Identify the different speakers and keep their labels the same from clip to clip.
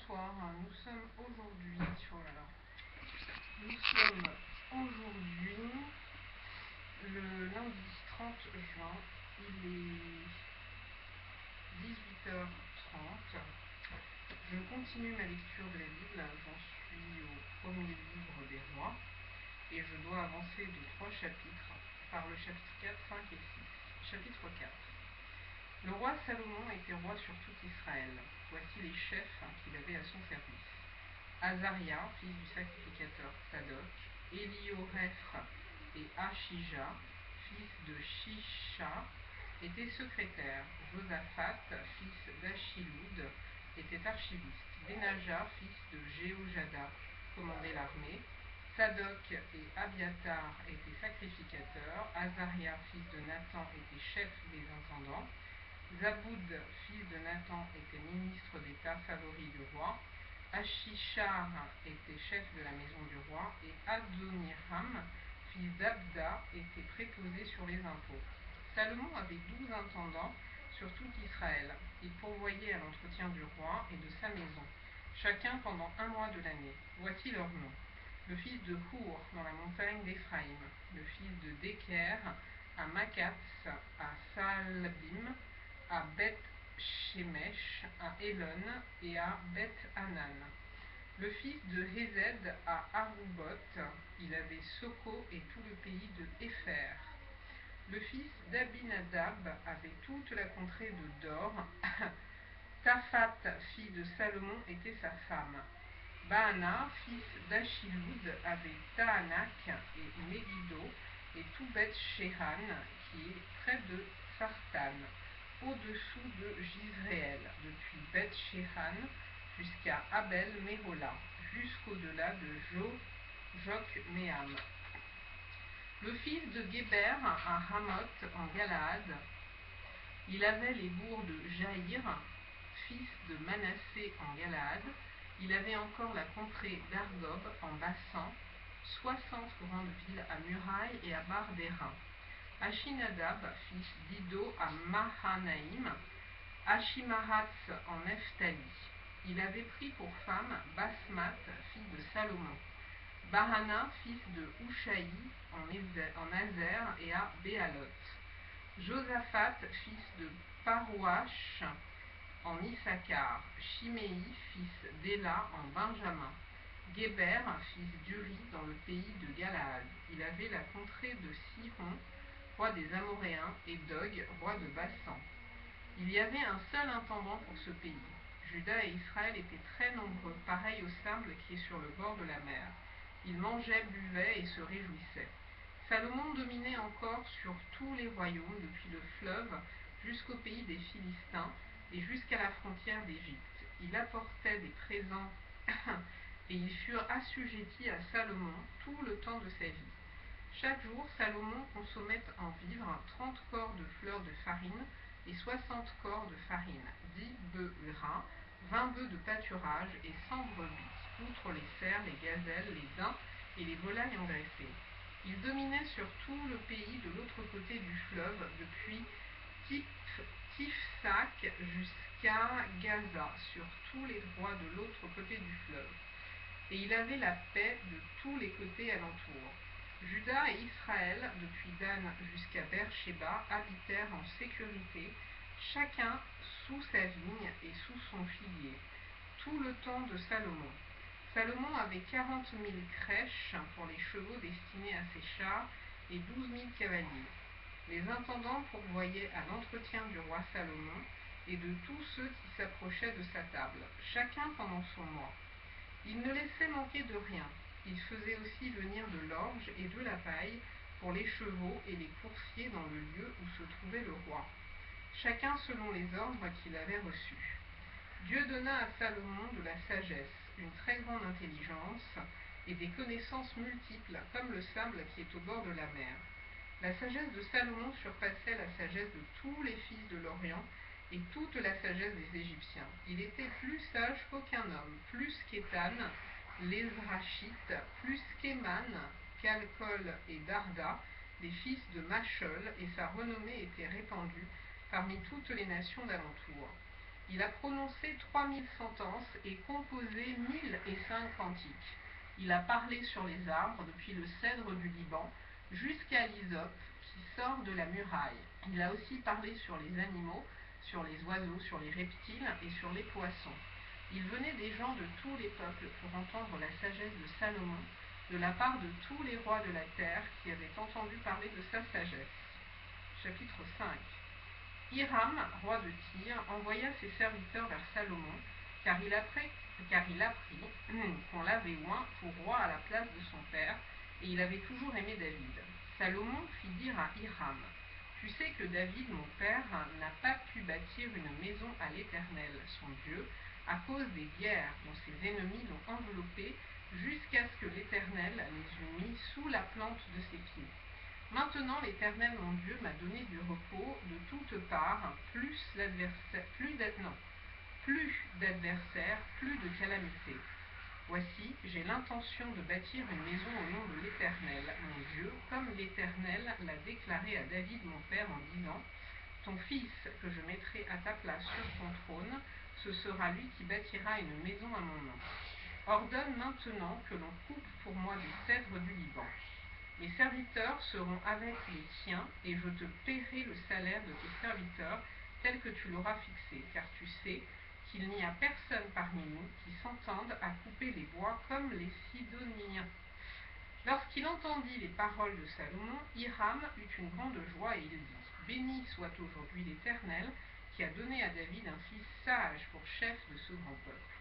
Speaker 1: Bonsoir, nous sommes aujourd'hui, oh là là, nous sommes aujourd'hui le lundi 30 juin, il est 18h30. Je continue ma lecture de la Bible, j'en suis au premier livre des rois et je dois avancer de 3 chapitres par le chapitre 4, 5 et 6. Chapitre 4. Le roi Salomon était roi sur tout Israël. Voici les chefs qu'il avait à son service. Azaria, fils du sacrificateur Tsadok, Élioréphre et Achija, fils de Shisha, étaient secrétaires. Josaphat, fils d'Achiloud, était archiviste. Benaja, fils de Jéhojada, commandait l'armée. Tsadok et Abiatar étaient sacrificateurs. Azaria, fils de Nathan, était chef des intendants. Zaboud, fils de Nathan, était ministre d'État favori du roi. Achishar était chef de la maison du roi. Et Adoniram, fils d'Abda, était préposé sur les impôts. Salomon avait 12 intendants sur tout Israël. Il pourvoyait à l'entretien du roi et de sa maison, chacun pendant 1 mois de l'année. Voici leurs noms. Le fils de Hour, dans la montagne d'Éphraïm. Le fils de Deker, à Makatz, à Saalbim, à Beth-Shemesh, à Elon et à Beth-Hanan. Le fils de Hezed à Arubot, il avait Soko et tout le pays de Épher. Le fils d'Abinadab avait toute la contrée de Dor. Taphat, fille de Salomon, était sa femme. Baana, fils d'Achiloud, avait Tahanak et Megiddo et tout Beth-Shehan, qui est près de Sartan, au-dessous de Jizréel, depuis Beth-Shehan jusqu'à Abel-Mehola, jusqu'au-delà de Jokmeam. Le fils de Guéber à Ramoth en Galaad, il avait les bourgs de Jaïr, fils de Manassé en Galaad. Il avait encore la contrée d'Argob en Bassan, 60 grandes villes à murailles et à barres d'airain. Achinadab, fils d'Ido à Mahanaïm, Achimaratz en Nephtali. Il avait pris pour femme Basmat, fille de Salomon. Bahana, fils de Hushaï en Azer et à Béalot. Josaphat, fils de Parouach en Issachar. Chiméi, fils d'Éla en Benjamin. Guéber, fils d'Uri dans le pays de Galaad. Il avait la contrée de Sihon, roi des Amoréens, et d'Og, roi de Bassan. Il y avait un seul intendant pour ce pays. Juda et Israël étaient très nombreux, pareil au sable qui est sur le bord de la mer. Ils mangeaient, buvaient et se réjouissaient. Salomon dominait encore sur tous les royaumes, depuis le fleuve jusqu'au pays des Philistins et jusqu'à la frontière d'Égypte. Il apportait des présents et ils furent assujettis à Salomon tout le temps de sa vie. Chaque jour, Salomon consommait en vivres 30 corps de fleurs de farine et 60 corps de farine, 10 bœufs gras, 20 bœufs de pâturage et 100 brebis, outre les cerfs, les gazelles, les daims et les volailles engraissées. Il dominait sur tout le pays de l'autre côté du fleuve, depuis Tifsak jusqu'à Gaza, sur tous les droits de l'autre côté du fleuve. Et il avait la paix de tous les côtés alentours. Juda et Israël, depuis Dan jusqu'à Beersheba, habitèrent en sécurité, chacun sous sa vigne et sous son figuier, tout le temps de Salomon. Salomon avait 40 000 crèches pour les chevaux destinés à ses chars et 12 000 cavaliers. Les intendants pourvoyaient à l'entretien du roi Salomon et de tous ceux qui s'approchaient de sa table, chacun pendant son mois. Il ne laissait manquer de rien. Il faisait aussi venir de l'orge et de la paille pour les chevaux et les coursiers dans le lieu où se trouvait le roi, chacun selon les ordres qu'il avait reçus. Dieu donna à Salomon de la sagesse, une très grande intelligence et des connaissances multiples, comme le sable qui est au bord de la mer. La sagesse de Salomon surpassait la sagesse de tous les fils de l'Orient et toute la sagesse des Égyptiens. Il était plus sage qu'aucun homme, plus qu'Étan, l'Ezrachite, plus qu'Éman, Calcol et Darda, les fils de Machol, et sa renommée était répandue parmi toutes les nations d'alentour. Il a prononcé 3000 sentences et composé 1005 cantiques. Il a parlé sur les arbres, depuis le cèdre du Liban jusqu'à l'hysope qui sort de la muraille. Il a aussi parlé sur les animaux, sur les oiseaux, sur les reptiles et sur les poissons. Il venait des gens de tous les peuples pour entendre la sagesse de Salomon, de la part de tous les rois de la terre qui avaient entendu parler de sa sagesse. Chapitre 5. Hiram, roi de Tyr, envoya ses serviteurs vers Salomon, car il apprit qu'on l'avait oint pour roi à la place de son père, et il avait toujours aimé David. Salomon fit dire à Hiram: Tu sais que David, mon père, n'a pas pu bâtir une maison à l'Éternel, son Dieu, à cause des guerres dont ses ennemis l'ont enveloppé, jusqu'à ce que l'Éternel les eût mis sous la plante de ses pieds. Maintenant l'Éternel mon Dieu m'a donné du repos de toutes parts, plus d'adversaires, plus de calamités. Voici, j'ai l'intention de bâtir une maison au nom de l'Éternel, mon Dieu, comme l'Éternel l'a déclaré à David mon père en disant: Ton fils que je mettrai à ta place sur ton trône, ce sera lui qui bâtira une maison à mon nom. Ordonne maintenant que l'on coupe pour moi des cèdres du Liban. Mes serviteurs seront avec les tiens, et je te paierai le salaire de tes serviteurs tel que tu l'auras fixé, car tu sais qu'il n'y a personne parmi nous qui s'entende à couper les bois comme les Sidoniens. Lorsqu'il entendit les paroles de Salomon, Hiram eut une grande joie et il dit: Béni soit aujourd'hui l'Éternel qui a donné à David un fils sage pour chef de ce grand peuple.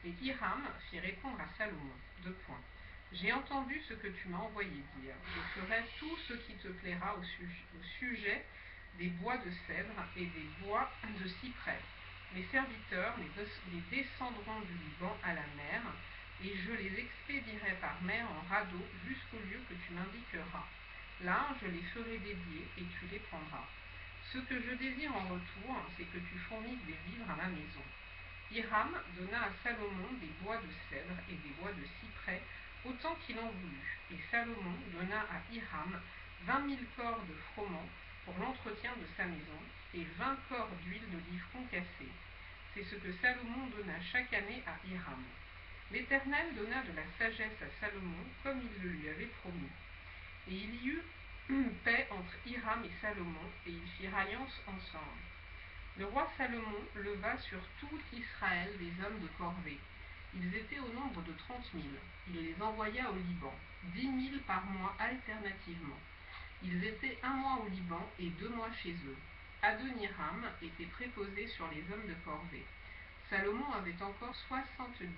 Speaker 1: Et Hiram fit répondre à Salomon, 2 points. J'ai entendu ce que tu m'as envoyé dire. Je ferai tout ce qui te plaira au sujet des bois de cèdre et des bois de cyprès. Mes serviteurs les descendront du Liban à la mer, et je les expédierai par mer en radeau jusqu'au lieu que tu m'indiqueras. Là, je les ferai dédier et tu les prendras. Ce que je désire en retour, c'est que tu fournisses des vivres à ma maison. Hiram donna à Salomon des bois de cèdre et des bois de cyprès, autant qu'il en voulut. Et Salomon donna à Hiram 20 000 corps de froment pour l'entretien de sa maison, et 20 corps d'huile d'olive concassée. C'est ce que Salomon donna chaque année à Hiram. L'Éternel donna de la sagesse à Salomon, comme il le lui avait promis. Et il y eut paix entre Hiram et Salomon, et ils firent alliance ensemble. Le roi Salomon leva sur tout Israël des hommes de corvée. Ils étaient au nombre de 30 000. Il les envoya au Liban, 10 000 par mois alternativement. Ils étaient 1 mois au Liban et 2 mois chez eux. Adoniram était préposé sur les hommes de corvée. Salomon avait encore 70 000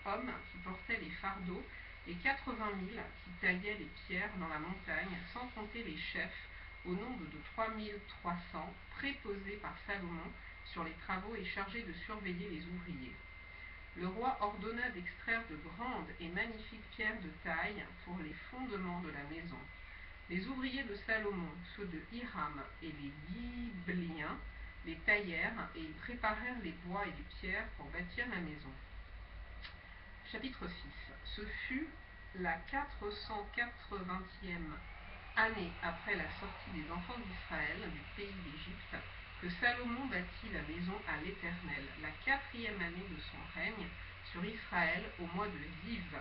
Speaker 1: hommes qui portaient les fardeaux et 80 000 qui taillaient les pierres dans la montagne, sans compter les chefs, au nombre de 3 300, préposés par Salomon sur les travaux et chargés de surveiller les ouvriers. Le roi ordonna d'extraire de grandes et magnifiques pierres de taille pour les fondements de la maison. Les ouvriers de Salomon, ceux de Hiram et les Gibéliens, les taillèrent et ils préparèrent les bois et les pierres pour bâtir la maison. Chapitre 6. Ce fut la 480e année après la sortie des enfants d'Israël du pays d'Égypte que Salomon bâtit la maison à l'Éternel, la 4e année de son règne sur Israël, au mois de Ziv,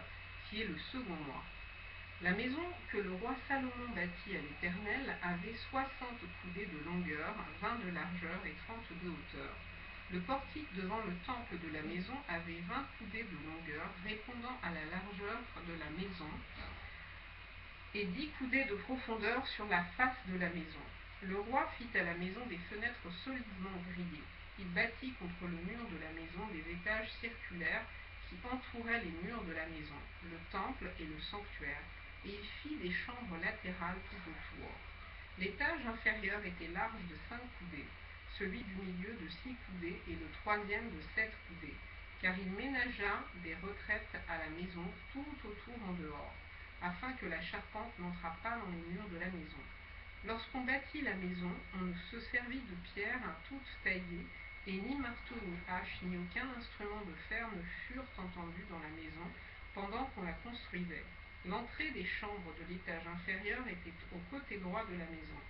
Speaker 1: qui est le second mois. La maison que le roi Salomon bâtit à l'Éternel avait 60 coudées de longueur, 20 de largeur et 30 de hauteur. Le portique devant le temple de la maison avait 20 coudées de longueur, répondant à la largeur de la maison, et 10 coudées de profondeur sur la face de la maison. Le roi fit à la maison des fenêtres solidement grillées. Il bâtit contre le mur de la maison des étages circulaires qui entouraient les murs de la maison, le temple et le sanctuaire, et il fit des chambres latérales tout autour. L'étage inférieur était large de 5 coudées, celui du milieu de 6 coudées et le troisième de 7 coudées, car il ménagea des retraites à la maison tout autour en dehors, afin que la charpente n'entrât pas dans les murs de la maison. Lorsqu'on bâtit la maison, on se servit de pierres toutes taillées, et ni marteau, ni hache, ni aucun instrument de fer ne furent entendus dans la maison pendant qu'on la construisait. L'entrée des chambres de l'étage inférieur était au côté droit de la maison.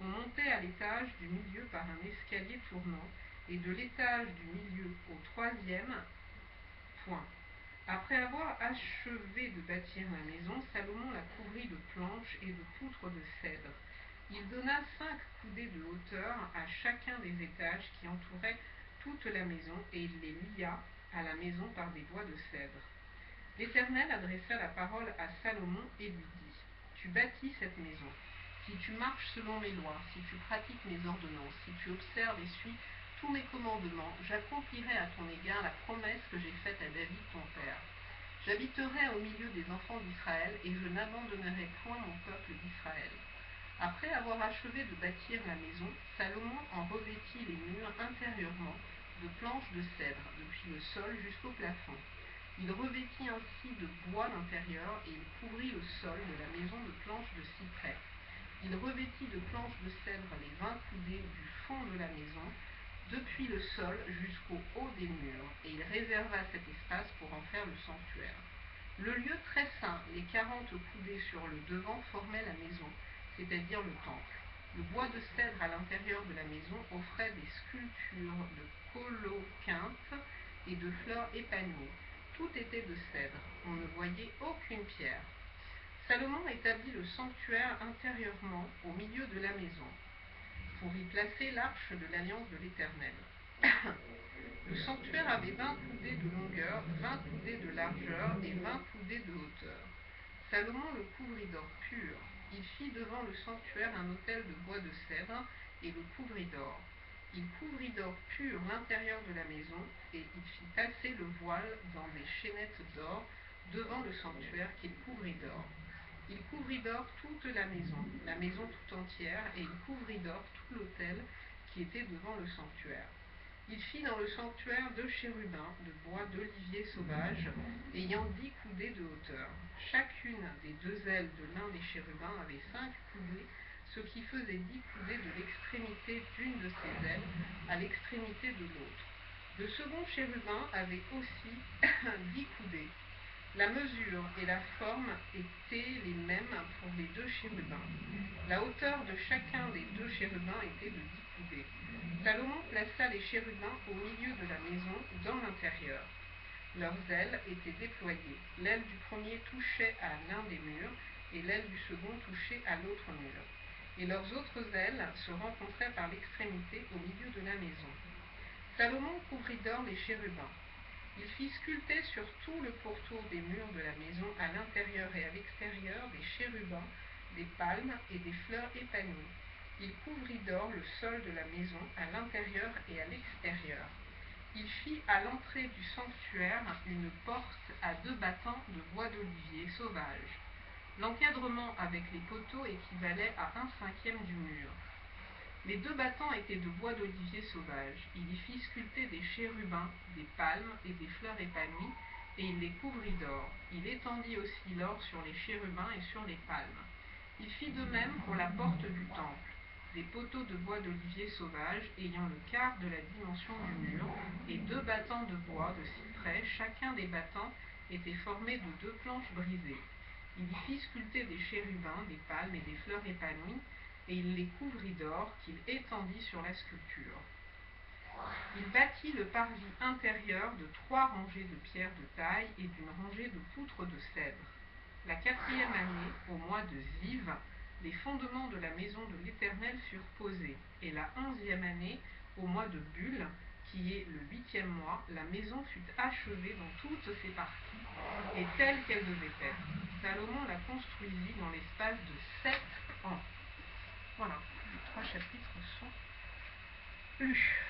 Speaker 1: On montait à l'étage du milieu par un escalier tournant, et de l'étage du milieu au troisième. Point. Après avoir achevé de bâtir la maison, Salomon la couvrit de planches et de poutres de cèdre. Il donna 5 coudées de hauteur à chacun des étages qui entouraient toute la maison, et il les lia à la maison par des bois de cèdre. L'Éternel adressa la parole à Salomon et lui dit : Tu bâtis cette maison. Si tu marches selon mes lois, si tu pratiques mes ordonnances, si tu observes et suis tous mes commandements, j'accomplirai à ton égard la promesse que j'ai faite à David ton père. J'habiterai au milieu des enfants d'Israël, et je n'abandonnerai point mon peuple d'Israël. Après avoir achevé de bâtir la maison, Salomon en revêtit les murs intérieurement de planches de cèdre, depuis le sol jusqu'au plafond. Il revêtit ainsi de bois l'intérieur, et il couvrit le sol de la maison de planches de cyprès. Il revêtit de planches de cèdre les 20 coudées du fond de la maison, depuis le sol jusqu'au haut des murs, et il réserva cet espace pour en faire le sanctuaire. Le lieu très saint, les 40 coudées sur le devant, formaient la maison, c'est-à-dire le temple. Le bois de cèdre à l'intérieur de la maison offrait des sculptures de coloquintes et de fleurs épanouies. Tout était de cèdre, on ne voyait aucune pierre. Salomon établit le sanctuaire intérieurement au milieu de la maison, pour y placer l'arche de l'alliance de l'Éternel. Le sanctuaire avait 20 coudées de longueur, 20 coudées de largeur et 20 coudées de hauteur. Salomon le couvrit d'or pur. Il fit devant le sanctuaire un autel de bois de cèdre et le couvrit d'or. Il couvrit d'or pur l'intérieur de la maison, et il fit passer le voile dans des chaînettes d'or devant le sanctuaire qu'il couvrit d'or. Il couvrit d'or toute la maison tout entière, et il couvrit d'or tout l'autel qui était devant le sanctuaire. Il fit dans le sanctuaire 2 chérubins de bois d'olivier sauvage, ayant 10 coudées de hauteur. Chacune des 2 ailes de l'un des chérubins avait 5 coudées, ce qui faisait 10 coudées de l'extrémité d'une de ses ailes à l'extrémité de l'autre. Le second chérubin avait aussi 10 coudées. La mesure et la forme étaient les mêmes pour les 2 chérubins. La hauteur de chacun des 2 chérubins était de 10 coudées. Salomon plaça les chérubins au milieu de la maison, dans l'intérieur. Leurs ailes étaient déployées. L'aile du premier touchait à l'un des murs, et l'aile du second touchait à l'autre mur. Et leurs autres ailes se rencontraient par l'extrémité au milieu de la maison. Salomon couvrit d'or les chérubins. Il fit sculpter sur tout le pourtour des murs de la maison, à l'intérieur et à l'extérieur, des chérubins, des palmes et des fleurs épanouies. Il couvrit d'or le sol de la maison, à l'intérieur et à l'extérieur. Il fit à l'entrée du sanctuaire une porte à 2 battants de bois d'olivier sauvage. L'encadrement avec les poteaux équivalait à 1/5 du mur. Les 2 battants étaient de bois d'olivier sauvage. Il y fit sculpter des chérubins, des palmes et des fleurs épanouies, et il les couvrit d'or. Il étendit aussi l'or sur les chérubins et sur les palmes. Il fit de même pour la porte du temple. Des poteaux de bois d'olivier sauvage, ayant le quart de la dimension du mur, et 2 battants de bois de cyprès. Chacun des battants était formé de 2 planches brisées. Il y fit sculpter des chérubins, des palmes et des fleurs épanouies, et il les couvrit d'or qu'il étendit sur la sculpture. Il bâtit le parvis intérieur de 3 rangées de pierres de taille et d'une rangée de poutres de cèdre. La 4e année, au mois de Ziv, les fondements de la maison de l'Éternel furent posés, et la 11e année, au mois de Bul, qui est le 8e mois, la maison fut achevée dans toutes ses parties, et telle qu'elle devait être. Salomon la construisit dans l'espace de 7 ans. Voilà, les 3 chapitres sont lus.